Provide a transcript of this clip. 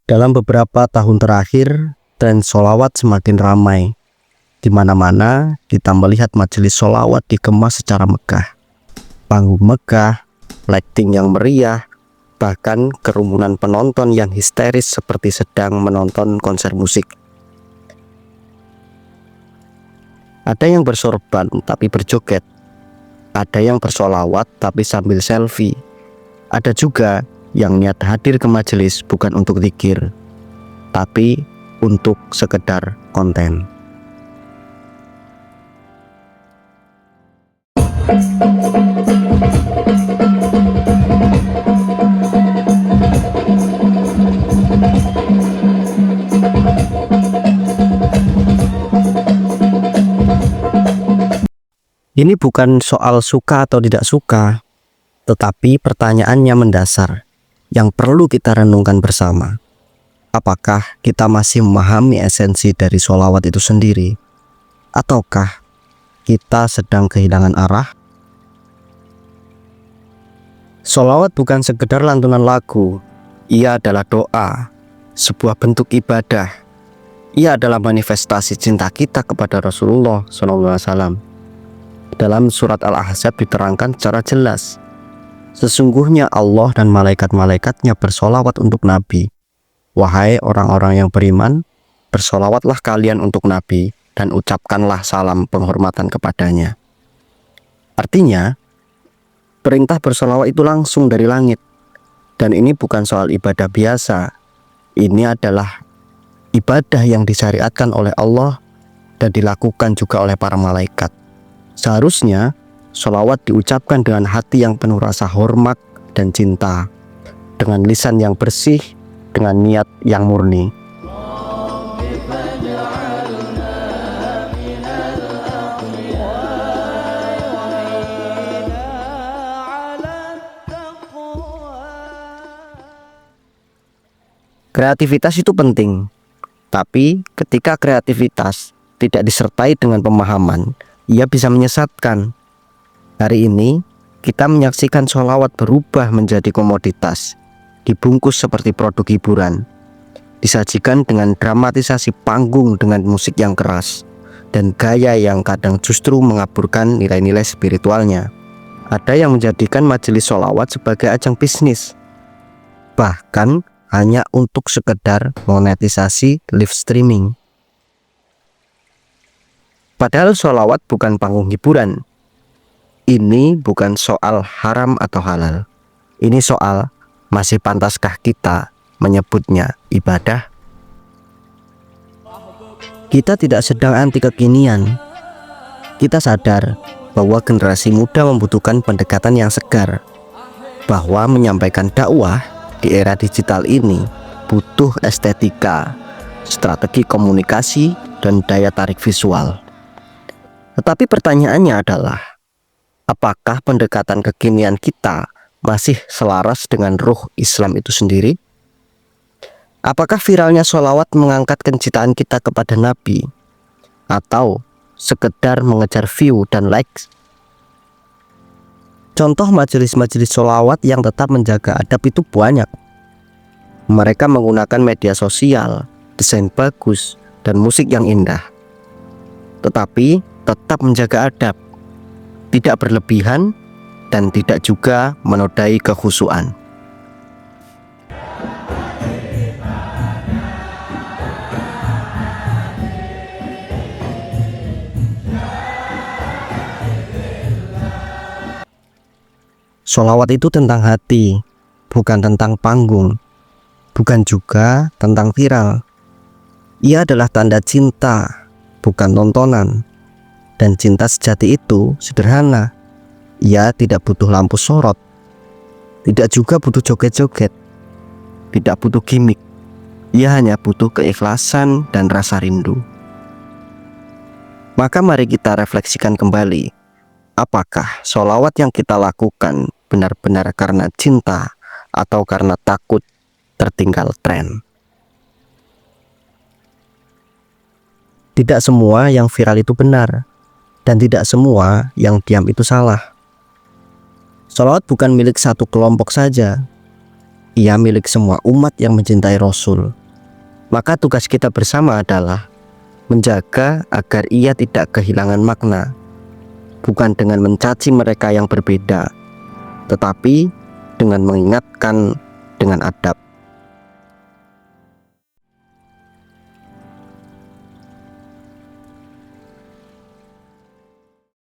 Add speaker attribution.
Speaker 1: Dalam beberapa tahun terakhir, tren sholawat semakin ramai. Di mana-mana kita melihat majelis sholawat dikemas secara megah. Panggung megah, lighting yang meriah, bahkan kerumunan penonton yang histeris seperti sedang menonton konser musik. Ada yang bersorban tapi berjoget. Ada yang bersolawat tapi sambil selfie. Ada juga yang niat hadir ke majelis bukan untuk zikir, tapi untuk sekedar konten. Ini bukan soal suka atau tidak suka, tetapi pertanyaannya mendasar yang perlu kita renungkan bersama. Apakah kita masih memahami esensi dari sholawat itu sendiri? Ataukah kita sedang kehilangan arah? Sholawat bukan sekedar lantunan lagu. Ia adalah doa, sebuah bentuk ibadah. Ia adalah manifestasi cinta kita kepada Rasulullah SAW. Dalam surat Al-Ahzab diterangkan secara jelas, sesungguhnya Allah dan malaikat-malaikatnya bersolawat untuk Nabi. Wahai orang-orang yang beriman, bersolawatlah kalian untuk Nabi dan ucapkanlah salam penghormatan kepadanya. Artinya, perintah bersolawat itu langsung dari langit. Dan ini bukan soal ibadah biasa. Ini adalah ibadah yang disyariatkan oleh Allah dan dilakukan juga oleh para malaikat. Seharusnya sholawat diucapkan dengan hati yang penuh rasa hormat dan cinta, dengan lisan yang bersih, dengan niat yang murni. Kreativitas itu penting, tapi ketika kreativitas tidak disertai dengan pemahaman, ia bisa menyesatkan. Hari ini kita menyaksikan sholawat berubah menjadi komoditas, dibungkus seperti produk hiburan, disajikan dengan dramatisasi panggung dengan musik yang keras, dan gaya yang kadang justru mengaburkan nilai-nilai spiritualnya. Ada yang menjadikan majelis sholawat sebagai ajang bisnis, bahkan hanya untuk sekedar monetisasi live streaming. Padahal sholawat bukan panggung hiburan. Ini bukan soal haram atau halal. Ini soal masih pantaskah kita menyebutnya ibadah? Kita tidak sedang anti kekinian. Kita sadar bahwa generasi muda membutuhkan pendekatan yang segar, bahwa menyampaikan dakwah di era digital ini butuh estetika, strategi komunikasi, dan daya tarik visual. Tetapi pertanyaannya adalah, apakah pendekatan kekinian kita masih selaras dengan ruh Islam itu sendiri? Apakah viralnya sholawat mengangkat kecintaan kita kepada Nabi, atau sekedar mengejar view dan likes? Contoh majelis-majelis sholawat yang tetap menjaga adab itu banyak. Mereka menggunakan media sosial, desain bagus, dan musik yang indah, tetapi tetap menjaga adab, tidak berlebihan, dan tidak juga menodai kekhusyuan. Sholawat itu tentang hati, bukan tentang panggung, bukan juga tentang viral. Ia adalah tanda cinta, bukan tontonan. Dan cinta sejati itu sederhana. Ia tidak butuh lampu sorot, tidak juga butuh joget-joget, tidak butuh gimmick. Ia hanya butuh keikhlasan dan rasa rindu. Maka mari kita refleksikan kembali. Apakah sholawat yang kita lakukan benar-benar karena cinta atau karena takut tertinggal tren? Tidak semua yang viral itu benar, dan tidak semua yang diam itu salah. Sholawat bukan milik satu kelompok saja. Ia milik semua umat yang mencintai Rasul. Maka tugas kita bersama adalah menjaga agar ia tidak kehilangan makna, bukan dengan mencaci mereka yang berbeda, tetapi dengan mengingatkan dengan adab.